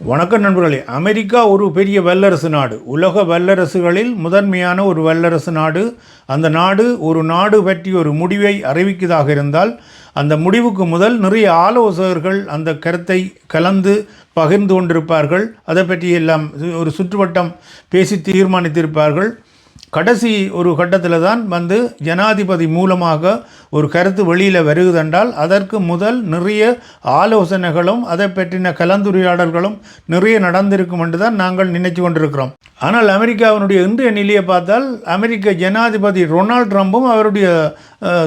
வணக்கம் நண்பர்களே. அமெரிக்கா ஒரு பெரிய வல்லரசு நாடு, உலக வல்லரசுகளில் முதன்மையான ஒரு வல்லரசு நாடு. அந்த நாடு ஒரு நாடு பற்றி ஒரு முடிவை அறிவிக்கதாக இருந்தால் அந்த முடிவுக்கு முதல் நிறைய ஆலோசகர்கள் அந்த கருத்தை கலந்து பகிர்ந்து கொண்டிருப்பார்கள். அதை பற்றி எல்லாம் ஒரு சுற்றுவட்டம் பேசி தீர்மானித்திருப்பார்கள். கடைசி ஒரு கட்டத்தில் தான் ஜனாதிபதி மூலமாக ஒரு கருத்து வெளியில் வருகுதென்றால் அதற்கு முதல் நிறைய ஆலோசனைகளும் அதை பற்றின கலந்துரையாடல்களும் நிறைய நடந்திருக்கும் என்று தான் நாங்கள் நினைச்சு கொண்டிருக்கிறோம். ஆனால் அமெரிக்காவினுடைய இன்றைய நிலையை பார்த்தால் அமெரிக்க ஜனாதிபதி டொனால்ட் ட்ரம்பும் அவருடைய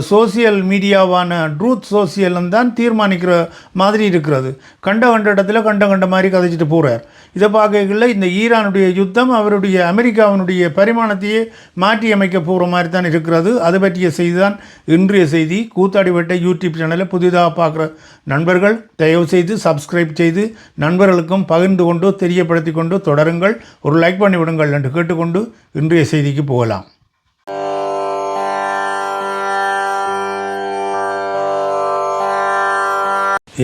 சோசியல் மீடியாவான ட்ரூத் சோசியலும் தான் தீர்மானிக்கிற மாதிரி இருக்கிறது. கண்ட இடத்துல கண்ட மாதிரி கதைச்சிட்டு போகிறார். இதை பார்க்கல இந்த ஈரானுடைய யுத்தம் அவருடைய அமெரிக்காவினுடைய பரிமாணத்தையே மாற்றி அமைக்க போகிற மாதிரி தான் இருக்கிறது. அது பற்றிய செய்தி தான் இன்றைய செய்தி. கூத்தாடிவட்டை யூடியூப் சேனலை புதிதாக பார்க்குற நண்பர்கள் தயவு செய்து சப்ஸ்கிரைப் செய்து நண்பர்களுக்கும் பகிர்ந்து கொண்டு தெரியப்படுத்தி கொண்டு தொடருங்கள். ஒரு லைக் பண்ணி விடுங்கள் என்று கேட்டுக்கொண்டு இன்றைய செய்திக்கு போகலாம்.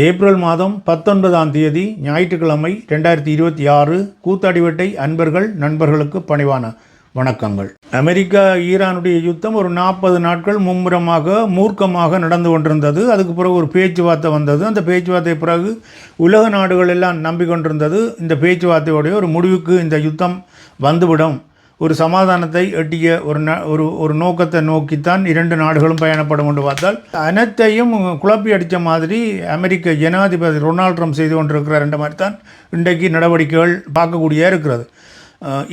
ஏப்ரல் மாதம் 19ஆம் தேதி ஞாயிற்றுக்கிழமை 2026 கூத்தாடிவட்டை அன்பர்கள் நண்பர்களுக்கு பணிவான வணக்கங்கள். அமெரிக்கா ஈரானுடைய யுத்தம் ஒரு 40 நாட்கள் மும்முரமாக மூர்க்கமாக நடந்து கொண்டிருந்தது. அதுக்கு பிறகு ஒரு பேச்சுவார்த்தை வந்தது. அந்த பேச்சுவார்த்தை பிறகு உலக நாடுகள் எல்லாம் நம்பிக்கொண்டிருந்தது இந்த பேச்சுவார்த்தையோடைய ஒரு முடிவுக்கு இந்த யுத்தம் வந்துவிடும், ஒரு சமாதானத்தை எட்டிய ஒரு நோக்கத்தை நோக்கித்தான் இரண்டு நாடுகளும் பயணப்படும் என்று பார்த்தால் அனைத்தையும் குழப்பி அடித்த மாதிரி அமெரிக்க ஜனாதிபதி டொனால்ட் ட்ரம்ப் செய்து கொண்டிருக்கிறார் என்ற மாதிரி தான் இன்றைக்கு நடவடிக்கைகள் பார்க்கக்கூடிய இருக்கிறது.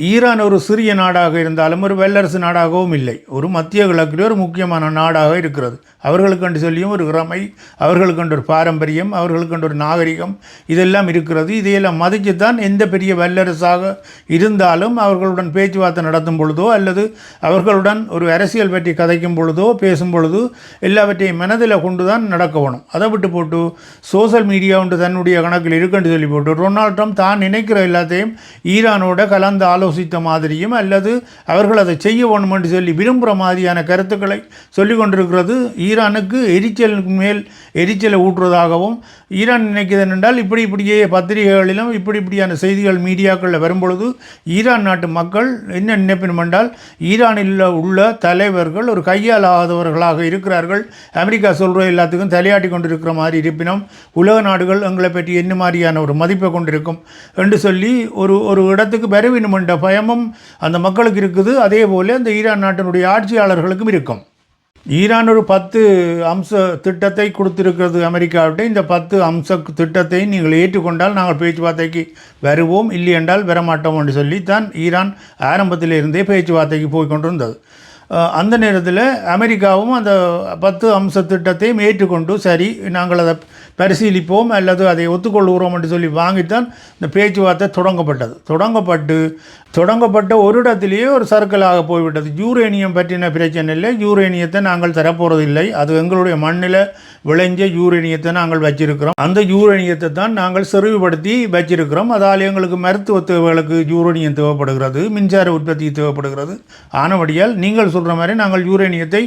ஈரான் ஒரு சிறிய நாடாக இருந்தாலும் ஒரு வல்லரசு நாடாகவும் இல்லை, ஒரு மத்திய கிழக்கிலே ஒரு முக்கியமான நாடாக இருக்கிறது. அவர்களுக்கென்று சொல்லியும் ஒரு இறமை, அவர்களுக்கென்று ஒரு பாரம்பரியம், அவர்களுக்கென்று ஒரு நாகரிகம் இதெல்லாம் இருக்கிறது. இதையெல்லாம் மதித்துத்தான் எந்த பெரிய வல்லரசாக இருந்தாலும் அவர்களுடன் பேச்சுவார்த்தை நடத்தும் பொழுதோ அல்லது அவர்களுடன் ஒரு அரசியல் பற்றி கதைக்கும் பொழுதோ பேசும் பொழுது எல்லாவற்றையும் மனதில் கொண்டு தான் நடக்க வேணும். அதை விட்டு போட்டு சோசியல் மீடியா ஒன்று தன்னுடைய கணக்கில் இருக்குன்னு சொல்லி போட்டு டொனால்ட் ட்ரம்ப் தான் நினைக்கிற எல்லாத்தையும் ஈரானோட கலந்து ஆலோசித்த மாதிரியும் அல்லது அவர்கள் அதை செய்ய வேணும் என்று சொல்லி விரும்புகிற மாதிரியான கருத்துக்களை சொல்லிக் கொண்டிருக்கிறது ஈரானுக்கு எரிச்சலுக்கு மேல் எரிச்சலை ஊற்றுவதாகவும் ஈரான் நினைக்கிறது என்றால் இப்படியே பத்திரிகைகளிலும் இப்படியான செய்திகள் மீடியாக்களில் வரும்பொழுது ஈரான் நாட்டு மக்கள் என்ன நினைப்பினும் என்றால் ஈரானில் உள்ள தலைவர்கள் ஒரு கையாளாதவர்களாக இருக்கிறார்கள், அமெரிக்கா சொல்கிற எல்லாத்துக்கும் தலையாட்டி கொண்டிருக்கிற மாதிரி இருப்பினும் உலக நாடுகள் எங்களை பற்றி என்ன மாதிரியான ஒரு மதிப்பை கொண்டிருக்கும் என்று சொல்லி ஒரு இடத்துக்கு வரவினும் என்ற பயமும் அந்த மக்களுக்கு இருக்குது. அதே போல் அந்த ஈரான் நாட்டினுடைய ஆட்சியாளர்களுக்கும் இருக்கும். ஈரான் ஒரு 10 அம்ச திட்டத்தை கொடுத்திருக்கிறது அமெரிக்காவிட்ட. இந்த 10 அம்ச திட்டத்தை நீங்கள் ஏற்றுக்கொண்டால் நாங்கள் பேச்சுவார்த்தைக்கு வருவோம், இல்லை என்றால் வரமாட்டோம் என்று சொல்லித்தான் ஈரான் ஆரம்பத்திலிருந்தே பேச்சுவார்த்தைக்கு போய் கொண்டிருந்தது. அந்த நேரத்தில் அமெரிக்காவும் அந்த 10 அம்ச திட்டத்தையும் ஏற்றுக்கொண்டு சரி நாங்கள் அதை பரிசீலிப்போம் அல்லது அதை ஒத்துக்கொள்கிறோம் என்று சொல்லி வாங்கித்தான் இந்த பேச்சுவார்த்தை தொடங்கப்பட்ட ஒரு இடத்திலேயே ஒரு சர்க்கிளாக போய்விட்டது. யூரேனியம் பற்றின பிரச்சனை இல்லை, யூரேனியத்தை நாங்கள் தரப்போகிறதில்லை, அது எங்களுடைய மண்ணில் விளைஞ்ச யூரேனியத்தை நாங்கள் வச்சிருக்கிறோம், அந்த யூரேனியத்தை தான் நாங்கள் செறிவுபடுத்தி வச்சிருக்கிறோம், அதால் எங்களுக்கு மருத்துவ தேவைகளுக்கு யூரேனியம் தேவைப்படுகிறது, மின்சார உற்பத்தி தேவைப்படுகிறது. ஆனபடியால் நீங்கள் சொல்கிற மாதிரி நாங்கள் யூரேனியத்தை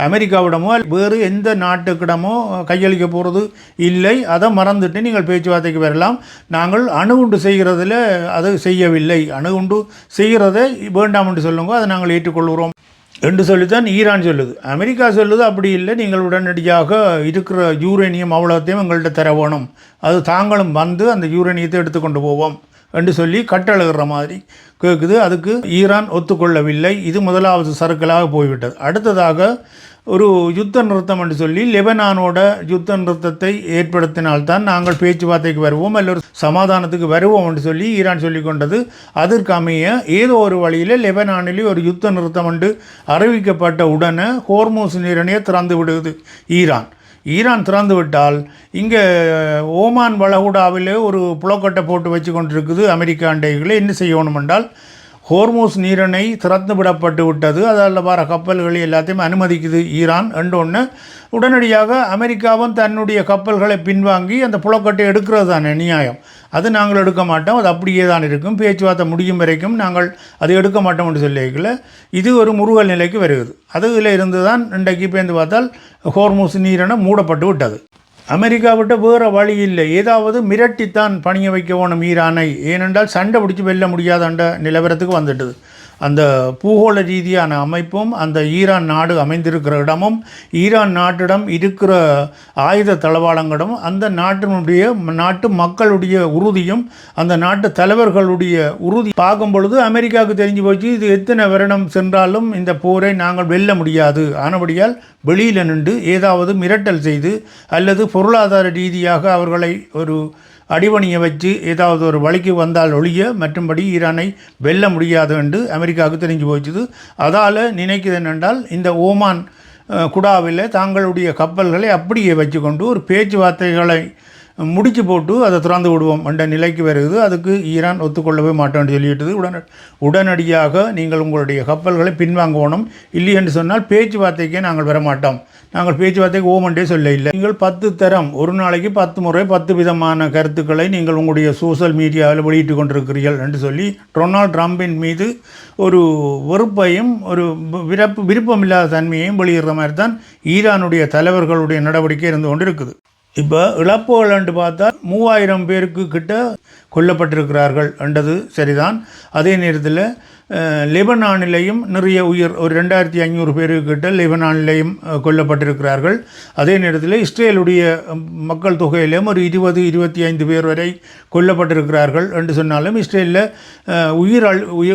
அமெரிக்காவிடமோ வேறு எந்த நாட்டுக்கிடமோ கையளிக்க போகிறது இல்லை, அதை மறந்துட்டு நீங்கள் பேச்சுவார்த்தைக்கு வரலாம். நாங்கள் அணுகுண்டு செய்கிறதில் அது செய்யவில்லை, அணுகுண்டு செய்கிறதை வேண்டாம் என்று சொல்லுங்க, அதை நாங்கள் ஏற்றுக்கொள்கிறோம் என்று சொல்லித்தான் ஈரான் சொல்லுது. அமெரிக்கா சொல்லுது அப்படி இல்லை, நீங்கள் உடனடியாக இருக்கிற யூரேனியம் அவ்வளோத்தையும் எங்கள்கிட்ட தர வேணும், அது தாங்களும் அந்த யூரேனியத்தை எடுத்துக்கொண்டு போவோம் என்று சொல்லி கட்டழுகிற மாதிரி கேட்குது. அதுக்கு ஈரான் ஒத்துக்கொள்ளவில்லை. இது முதலாவது சர்க்கிளாக போய்விட்டது. அடுத்ததாக ஒரு யுத்த நிறுத்தம் என்று சொல்லி லெபனானோட யுத்த நிறுத்தத்தை ஏற்படுத்தினால்தான் நாங்கள் பேச்சுவார்த்தைக்கு வருவோம் அல்ல ஒரு சமாதானத்துக்கு வருவோம் என்று சொல்லி ஈரான் சொல்லி கொண்டது. அதற்கு அமைய ஏதோ ஒரு வழியில் லெபனானிலே ஒரு யுத்த நிறுத்தம் என்று அறிவிக்கப்பட்ட உடனே ஹோர்மூஸ் நீரிணையை திறந்து விடுவது ஈரான் திறந்து விட்டால் இங்கே ஓமான் வளைகுடாவில் ஒரு புலக்கட்டை போட்டு வச்சு கொண்டிருக்குது அமெரிக்கா அண்டைகளை. என்ன செய்யணும் என்றால் ஹோர்மூஸ் நீரிணை திறந்து விடப்பட்டு விட்டது, அதில் வர கப்பல்களை எல்லாத்தையும் அனுமதிக்குது ஈரான் ஒன்று. உடனடியாக அமெரிக்காவும் தன்னுடைய கப்பல்களை பின்வாங்கி அந்த புலக்கட்டை எடுக்கிறது தானே நியாயம். அது நாங்கள் எடுக்க மாட்டோம், அது அப்படியே தான் இருக்கும், பேச்சுவார்த்தை முடியும் வரைக்கும் நாங்கள் அதை எடுக்க மாட்டோம் என்று சொல்லிக்கல. இது ஒரு முருகல் நிலைக்கு வருகிறது. அதில் இருந்து தான் இன்றைக்கு பேர்ந்து பார்த்தால் ஹோர்மூஸ் நீரிணை மூடப்பட்டு விட்டது. அமெரிக்கா விட்ட வேறு வழி இல்லை, ஏதாவது மிரட்டித்தான் பணிய வைக்க வேணும் ஈரானை. ஏனென்றால் சண்டை பிடிச்சி வெல்ல முடியாத அந்த நிலவரத்துக்கு வந்துட்டுது. அந்த பூகோள ரீதியான அமைப்பும் அந்த ஈரான் நாடு அமைந்திருக்கிற இடமும் ஈரான் நாட்டிடம் இருக்கிற ஆயுத தளவாடங்களும் அந்த நாட்டு மக்களுடைய உறுதியும் அந்த நாட்டு தலைவர்களுடைய உறுதி பார்க்கும் பொழுது அமெரிக்காவுக்கு தெரிஞ்சு போச்சு, இது எத்தனை வருடம் சென்றாலும் இந்த போரை நாங்கள் வெல்ல முடியாது. ஆனபடியால் வெளியில் நின்று ஏதாவது மிரட்டல் செய்து அல்லது பொருளாதார ரீதியாக அவர்களை ஒரு அடிபணியை வச்சு ஏதாவது ஒரு வழிக்கு வந்தால் ஒழிய மற்றும்படி ஈரானை வெல்ல முடியாது என்று அமெரிக்காவுக்கு தெரிஞ்சு போச்சுது. அதால் நினைக்குது என்னென்றால் இந்த ஓமான் குடாவில் தாங்களுடைய கப்பல்களை அப்படியே வச்சுக்கொண்டு ஒரு பேச்சுவார்த்தைகளை முடிச்சு போட்டு அதை திறந்து விடுவோம் என்ற நிலைக்கு வருகிறது. அதுக்கு ஈரான் ஒத்துக்கொள்ளவே மாட்டோம்னு சொல்லிவிட்டது. உடனடியாக நீங்கள் உங்களுடைய கப்பல்களை பின்வாங்கணும், இல்லை என்று சொன்னால் பேச்சுவார்த்தைக்கே நாங்கள் வரமாட்டோம், நாங்கள் பேச்சுவார்த்தைக்கு ஓமண்டே சொல்ல இல்லை. நீங்கள் 10 தரம் ஒரு நாளைக்கு 10 முறை 10 விதமான கருத்துக்களை நீங்கள் உங்களுடைய சோசியல் மீடியாவில் வெளியிட்டு கொண்டிருக்கிறீர்கள் என்று சொல்லி டொனால்ட் ட்ரம்பின் மீது ஒரு வெறுப்பையும் ஒரு விருப்பமில்லாத தன்மையையும் வெளியிடுற மாதிரி தான் ஈரானுடைய தலைவர்களுடைய நடவடிக்கை இருந்து கொண்டு இருக்குது. இப்போ இழப்புகள் என்று பார்த்தால் 3000 பேருக்கு கிட்ட கொல்லப்பட்டிருக்கிறார்கள் என்றது சரிதான். அதே நேரத்தில் லெபனானிலையும் நிறைய ஒரு 2500 பேருக்கிட்ட லெபனானிலையும் கொல்லப்பட்டிருக்கிறார்கள். அதே நேரத்தில் இஸ்ரேலுடைய மக்கள் தொகையிலும் ஒரு 20-25 பேர் வரை கொல்லப்பட்டிருக்கிறார்கள் என்று சொன்னாலும் இஸ்ரேலில் உயிர்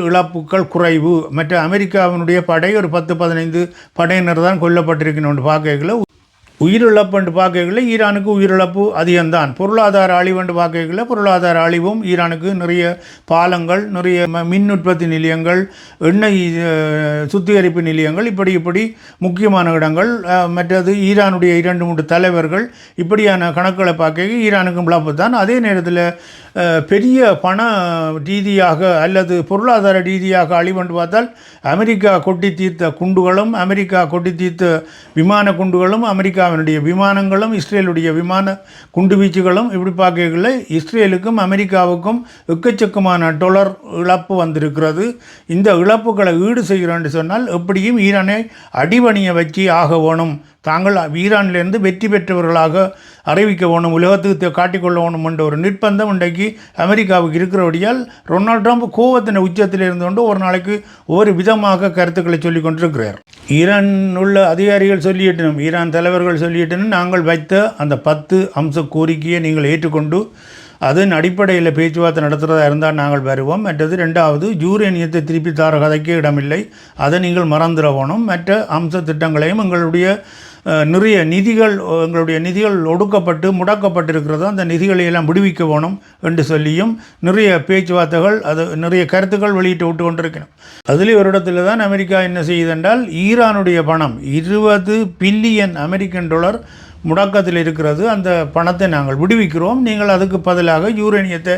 இழப்புகள் குறைவு. மற்ற அமெரிக்காவினுடைய படை ஒரு 10-15 படையினர் தான் கொல்லப்பட்டிருக்கணும்னு பார்க்கல. உயிரிழப்புண்டு பார்க்கல ஈரானுக்கு உயிரிழப்பு அதிகம்தான். பொருளாதார அழிவுண்டு பார்க்கல பொருளாதார அழிவும் ஈரானுக்கு நிறைய பாலங்கள், நிறைய மின் உற்பத்தி நிலையங்கள், எண்ணெய் சுத்திகரிப்பு நிலையங்கள், இப்படி முக்கியமான இடங்கள், மற்றது ஈரானுடைய 2-3 தலைவர்கள், இப்படியான கணக்குகளை பார்க்க ஈரானுக்கும் இழப்பு தான். அதே நேரத்தில் பெரிய பண ரீதியாக அல்லது பொருளாதார ரீதியாக அழிவுண்டு பார்த்தால் அமெரிக்கா கொட்டி தீர்த்த குண்டுகளும், அமெரிக்கா கொட்டி தீர்த்த விமான குண்டுகளும், அமெரிக்காவினுடைய விமானங்களும், இஸ்ரேலுடைய விமான குண்டு வீச்சுகளும், இப்படி பார்க்கல இஸ்ரேலுக்கும் அமெரிக்காவுக்கும் எக்கச்சக்கமான $, இழப்பு வந்திருக்கிறது. இந்த இழப்புகளை ஈடு செய்கிறோன்னு சொன்னால் எப்படியும் ஈரானை அடிபணிய வச்சு ஆக வேணும், தாங்கள் ஈரானிலிருந்து வெற்றி பெற்றவர்களாக அறிவிக்க வேணும், உலகத்துக்கு காட்டிக்கொள்ள வேணும் என்ற ஒரு நிர்பந்தம் இன்றைக்கு அமெரிக்காவுக்கு இருக்கிறபடியால் டொனால்ட் ட்ரம்ப் கோவத்தின் உச்சத்தில் இருந்து கொண்டு ஒரு நாளைக்கு ஒவ்வொரு விதமாக கருத்துக்களை சொல்லி கொண்டிருக்கிறார். ஈரான் உள்ள அதிகாரிகள் சொல்லிட்டனும், ஈரான் தலைவர்கள் சொல்லிட்டனும், நாங்கள் வைத்த அந்த 10 அம்ச கோரிக்கையை நீங்கள் ஏற்றுக்கொண்டு அதன் அடிப்படையில் பேச்சுவார்த்தை நடத்துகிறதா இருந்தால் நாங்கள் வருவோம். மற்றது 2வது யூரேனியத்தை திருப்பி தர கதைக்கே இடமில்லை, அதை நீங்கள் மறந்துட வேணும். மற்ற அம்ச திட்டங்களையும் எங்களுடைய நிறைய எங்களுடைய நிதிகள் ஒடுக்கப்பட்டு முடக்கப்பட்டிருக்கிறதோ அந்த நிதிகளை எல்லாம் விடுவிக்க வேணும் என்று சொல்லியும் நிறைய பேச்சுவார்த்தைகள், அது நிறைய கருத்துக்கள் வெளியிட்டு விட்டு கொண்டிருக்கணும். அதில் ஒரு இடத்துல தான் அமெரிக்கா என்ன செய்யுதென்றால் ஈரானுடைய பணம் $20 பில்லியன் முடக்கத்தில் இருக்கிறது, அந்த பணத்தை நாங்கள் விடுவிக்கிறோம், நீங்கள் அதுக்கு பதிலாக யூரேனியத்தை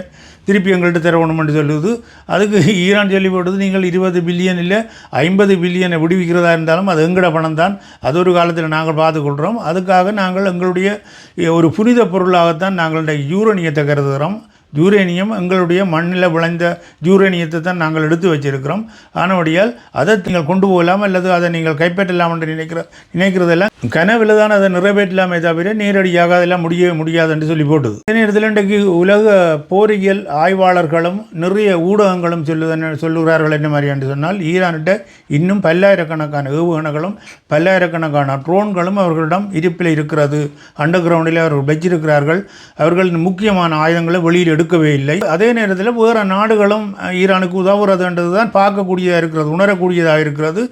திருப்பி எங்கள்கிட்ட தரணும் என்று சொல்லுது. அதுக்கு ஈரான் சொல்லி போடுது, நீங்கள் 20 பில்லியன் இல்லை 50 பில்லியனை விடுவிக்கிறதா இருந்தாலும் அது எங்கட பணம் தான், அது ஒரு காலத்தில் நாங்கள் பார்த்துக்கொள்கிறோம். அதுக்காக நாங்கள் எங்களுடைய ஒரு புனித பொருளாகத்தான் நாங்களுடைய யூரேனியத்தை கருதுகிறோம். யூரேனியம் எங்களுடைய மண்ணில் விளைந்த யூரேனியத்தை தான் நாங்கள் எடுத்து வச்சிருக்கிறோம். ஆனபடியால் அதை நீங்கள் கொண்டு போகலாம் அல்லது அதை நீங்கள் கைப்பற்றலாம் என்று நினைக்கிறதெல்லாம் கனவில் தான் அதை நிறைவேற்றலாமே தவிர நேரடியாக அதெல்லாம் முடியாது என்று சொல்லி போட்டுது. அதே நேரத்தில் இன்றைக்கு உலக போரியல் ஆய்வாளர்களும் நிறைய ஊடகங்களும் சொல்லுகிறார்கள் என்ன மாதிரி என்று சொன்னால் ஈரான்கிட்ட இன்னும் பல்லாயிரக்கணக்கான ஏவுகணைகளும் பல்லாயிரக்கணக்கான ட்ரோன்களும் அவர்களிடம் இருப்பில் இருக்கிறது, அண்டர் கிரவுண்டில் அவர்கள் வச்சிருக்கிறார்கள். அவர்கள் முக்கியமான ஆயுதங்களை வெளியில் எடுக்கவே இல்லை. அதே நேரத்தில் வேறு நாடுகளும் ஈரானுக்கு உதவுறதுன்றது தான் பார்க்கக்கூடியதாக இருக்கிறது, உணரக்கூடியதாக இருக்கிறது.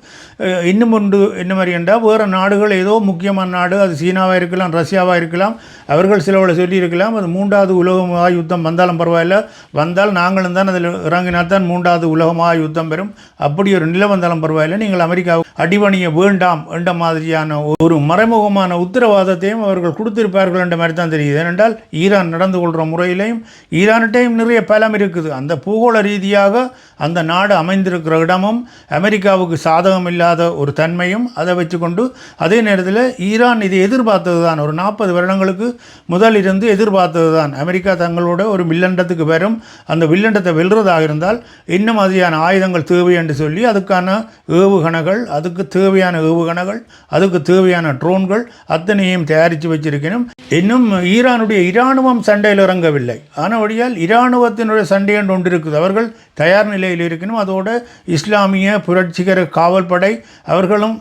இன்னும் ஒன்று என்ன மாதிரி என்றால் வேறு நாடுகள் ஏதோ முக்கியமான நாடு, அது சீனாவாக இருக்கலாம், ரஷ்யாவாக இருக்கலாம், அவர்கள் சிலவளை சொல்லியிருக்கலாம் அது 3வது உலக மகா யுத்தம் வந்தாலும் பரவாயில்ல, வந்தால் நாங்களும் தான் அதில் இறங்கினால் தான் 3வது உலக மகா யுத்தம் பெறும், அப்படி ஒரு நிலை வந்தாலும் பரவாயில்லை, நீங்கள் அமெரிக்கா அடிபணிய வேண்டாம் என்ற மாதிரியான ஒரு மறைமுகமான உத்தரவாதத்தையும் அவர்கள் கொடுத்திருப்பார்கள் என்ற மாதிரி தான் தெரியுது. ஏனென்றால் ஈரான் நடந்து கொள்கிற முறையிலையும் ஈரான்கிட்டையும் நிறைய பலம் இருக்குது. அந்த பூகோள ரீதியாக அந்த நாடு அமைந்திருக்கிற இடமும் அமெரிக்காவுக்கு சாதகம் இல்லாத ஒரு தன்மையும் அதை வச்சுக்கொண்டு அதே நேரத்தில் ஈரான் இதை எதிர்பார்த்தது தான். ஒரு 40 வருடங்களுக்கு முதல் இருந்து எதிர்பார்த்தது தான். அமெரிக்கா தங்களோட ஒரு வில்லண்டத்துக்கு வரும், அந்த வில்லண்டத்தை வெல்றதாக இருந்தால் என்ன மாதிரியான ஆயுதங்கள் தேவை என்று சொல்லி அதுக்கான ஏவுகணைகள், அதுக்கு தேவையான ஏவுகணைகள், அதுக்கு தேவையான ட்ரோன்கள் அத்தனையும் தயாரித்து வச்சிருக்கணும். இன்னும் ஈரானுடைய இராணுவம் சண்டையில் இறங்கவில்லை. ஆனபடியால் இராணுவத்தினுடைய சண்டை என்று ஒன்று இருக்குது. அவர்கள் தயார் நிலையில் இருக்கணும். அதோடு இஸ்லாமிய புரட்சிகர காவல்படை அவர்களும்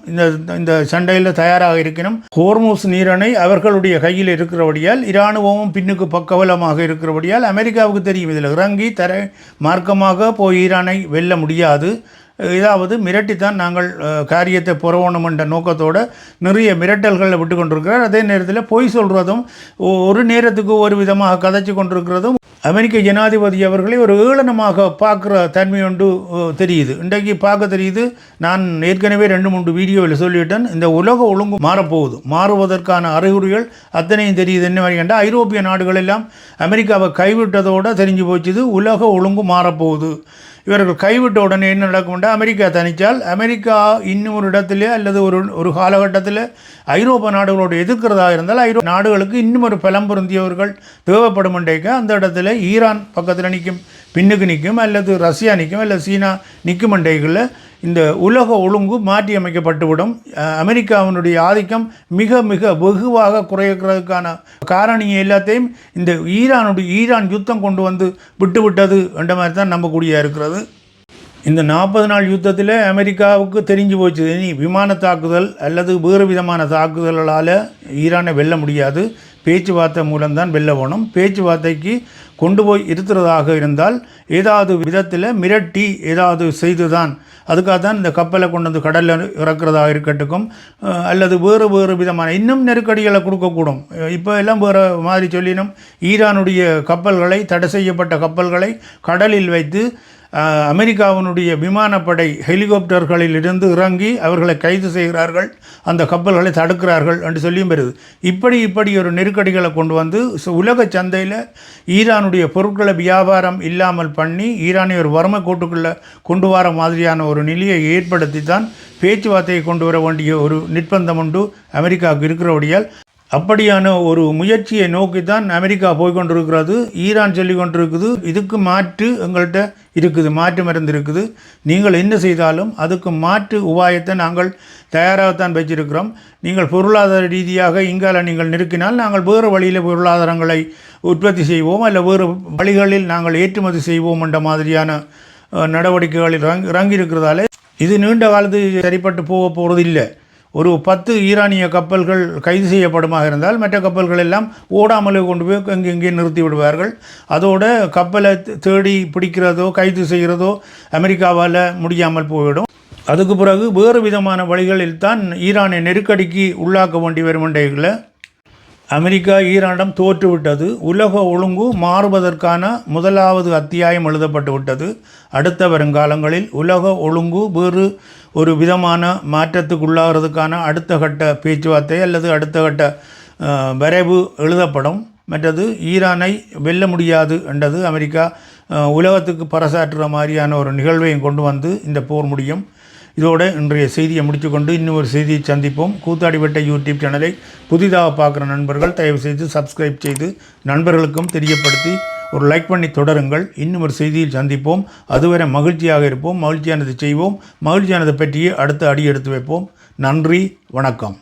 இந்த சண்டையில் தயாராக இருக்கணும். ஹோர்முஸ் நீரணை அவர்களுடைய கையில் இருக்கிறபடியால் இராணுவமும் பின்னுக்கு பக்கவலமாக இருக்கிறபடியால் அமெரிக்காவுக்கு தெரியும் இதில் இறங்கி தரை மார்க்கமாக போய் ஈரானை வெல்ல முடியாது, ஏதாவது மிரட்டித்தான் நாங்கள் காரியத்தை புறவணும் என்ற நோக்கத்தோடு நிறைய மிரட்டல்களை விட்டு கொண்டிருக்கிறார். அதே நேரத்தில் பொய் சொல்கிறதும் ஒரு நேரத்துக்கு ஒரு விதமாக கதைச்சு கொண்டிருக்கிறதும் அமெரிக்க ஜனாதிபதி அவர்களை ஒரு ஏளனமாக பார்க்குற தன்மை ஒன்று தெரியுது, இன்றைக்கு பார்க்க தெரியுது. நான் ஏற்கனவே 2-3 வீடியோவில் சொல்லிவிட்டேன், இந்த உலக ஒழுங்கு மாறப்போகுது. மாறுவதற்கான அறிகுறிகள் அத்தனையும் தெரியுது. என்ன மாதிரி கண்டால் ஐரோப்பிய நாடுகள் எல்லாம் அமெரிக்காவை கைவிட்டதோடு தெரிஞ்சு போச்சுது, உலக ஒழுங்கு மாறப்போகுது. இவர்கள் கைவிட்ட உடனே என்ன நடக்கும்னா அமெரிக்கா தனித்தால் அமெரிக்கா இன்னும் ஒரு இடத்துல அல்லது ஒரு காலகட்டத்தில் ஐரோப்பா நாடுகளோடு எதிர்க்கிறதாக இருந்தால் ஐரோப்பா நாடுகளுக்கு இன்னும் ஒரு பலம் பொருந்தியவர்கள் தேவைப்படும் என்றைக்கு அந்த இடத்துல ஈரான் பக்கத்தில் நிற்கும், பின்னுக்கு நிற்கும், அல்லது ரஷ்யா நிற்கும், அல்லது சீனா நிற்கும் என்றைகளில் இந்த உலக ஒழுங்கு மாற்றி அமைக்கப்பட்டுவிடும். அமெரிக்காவினுடைய ஆதிக்கம் மிக மிக வெகுவாக குறைக்கிறதுக்கான காரணியை எல்லாத்தையும் இந்த ஈரான் யுத்தம் கொண்டு வந்து விட்டுவிட்டது என்ற மாதிரி தான் நம்பக்கூடியதாக இருக்கிறது. இந்த 40 நாள் யுத்தத்தில் அமெரிக்காவுக்கு தெரிஞ்சு போச்சு, இனி விமான தாக்குதல் அல்லது வேறு விதமான தாக்குதல்களால் ஈரானை வெல்ல முடியாது, பேச்சுவார்த்தை மூலம்தான் வெல்ல வேணும். பேச்சுவார்த்தைக்கு கொண்டு போய் இருக்கிறதாக இருந்தால் ஏதாவது விதத்தில் மிரட்டி ஏதாவது செய்து தான், அதுக்காக தான் இந்த கப்பலை கொண்டு வந்து கடலில் இறக்கிறதாக இருக்கட்டும், அல்லது வேறு விதமான இன்னும் நெருக்கடிகளை கொடுக்கக்கூடும். இப்போ எல்லாம் வேறு மாதிரி சொல்லினோம், ஈரானுடைய கப்பல்களை, தடை செய்யப்பட்ட கப்பல்களை கடலில் வைத்து அமெரிக்காவினுடைய விமானப்படை ஹெலிகாப்டர்களில் இருந்து இறங்கி அவர்களை கைது செய்கிறார்கள், அந்த கப்பல்களை தடுக்கிறார்கள் என்று சொல்லியும் வருது. இப்படி ஒரு நெருக்கடிகளை கொண்டு வந்து உலக சந்தையில் ஈரானுடைய பொருட்களை வியாபாரம் இல்லாமல் பண்ணி ஈரானை ஒரு வறுமை கோட்டுக்குள்ளே கொண்டு வர மாதிரியான ஒரு நிலையை ஏற்படுத்தி தான் பேச்சுவார்த்தையை கொண்டு வர வேண்டிய ஒரு நிர்பந்தம் உண்டு அமெரிக்காவுக்கு இருக்கிறபடியால் அப்படியான ஒரு முயற்சியை நோக்கி தான் அமெரிக்கா போய்கொண்டிருக்கிறது. ஈரான் சொல்லி கொண்டிருக்குது, இதுக்கு மாற்று எங்கள்கிட்ட இருக்குது, மாற்று மருந்து இருக்குது, நீங்கள் என்ன செய்தாலும் அதுக்கு மாற்று உபாயத்தை நாங்கள் தயாராகத்தான் வச்சிருக்கிறோம். நீங்கள் பொருளாதார ரீதியாக இங்கால நீங்கள் நிறுக்கினால் நாங்கள் வேறு வழியில் பொருளாதாரங்களை உற்பத்தி செய்வோம், அல்ல வேறு வழிகளில் நாங்கள் ஏற்றுமதி செய்வோம் என்ற மாதிரியான நடவடிக்கைகளில் இறங்கியிருக்கிறதால இது நீண்ட காலத்துக்கு சரிப்பட்டு போகிறது இல்லை. ஒரு 10 ஈரானிய கப்பல்கள் கைது செய்யப்படுமாக இருந்தால் மற்ற கப்பல்கள் எல்லாம் ஓடாமலே கொண்டு போய் எங்கே நிறுத்தி விடுவார்கள். அதோடு கப்பலை தேடி பிடிக்கிறதோ கைது செய்கிறதோ அமெரிக்காவால் முடியாமல் போய்விடும். அதுக்கு பிறகு வேறு விதமான வழிகளில் தான் ஈரானை நெருக்கடிக்கு உள்ளாக்க வேண்டி வரும் என்றைகளில் அமெரிக்கா ஈரானிடம் தோற்றுவிட்டது. உலக ஒழுங்கு மாறுவதற்கான முதலாவது அத்தியாயம் எழுதப்பட்டு விட்டது. அடுத்த வருங்காலங்களில் உலக ஒழுங்கு வேறு ஒரு விதமான மாற்றத்துக்குள்ளாகிறதுக்கான அடுத்த கட்ட பேச்சுவார்த்தை அல்லது அடுத்த கட்ட வரைவு எழுதப்படும். மற்றது ஈரானை வெல்ல முடியாது என்றது அமெரிக்கா உலகத்துக்கு பறைசாற்றுற மாதிரியான ஒரு நிகழ்வையும் கொண்டு வந்து இந்த போர் முடியும். இதோடு இன்றைய செய்தியை முடித்துக்கொண்டு இன்னும் ஒரு செய்தியை சந்திப்போம். கூத்தாடிப்பட்ட யூடியூப் சேனலை புதிதாக பார்க்குற நண்பர்கள் தயவுசெய்து சப்ஸ்கிரைப் செய்து நண்பர்களுக்கும் தெரியப்படுத்தி ஒரு லைக் பண்ணி தொடருங்கள். இன்னும் ஒரு செய்தியில் சந்திப்போம். அதுவரை மகிழ்ச்சியாக இருப்போம், மகிழ்ச்சியானது செய்வோம், மகிழ்ச்சியானதை பற்றியே அடுத்த அடி எடுத்து வைப்போம். நன்றி, வணக்கம்.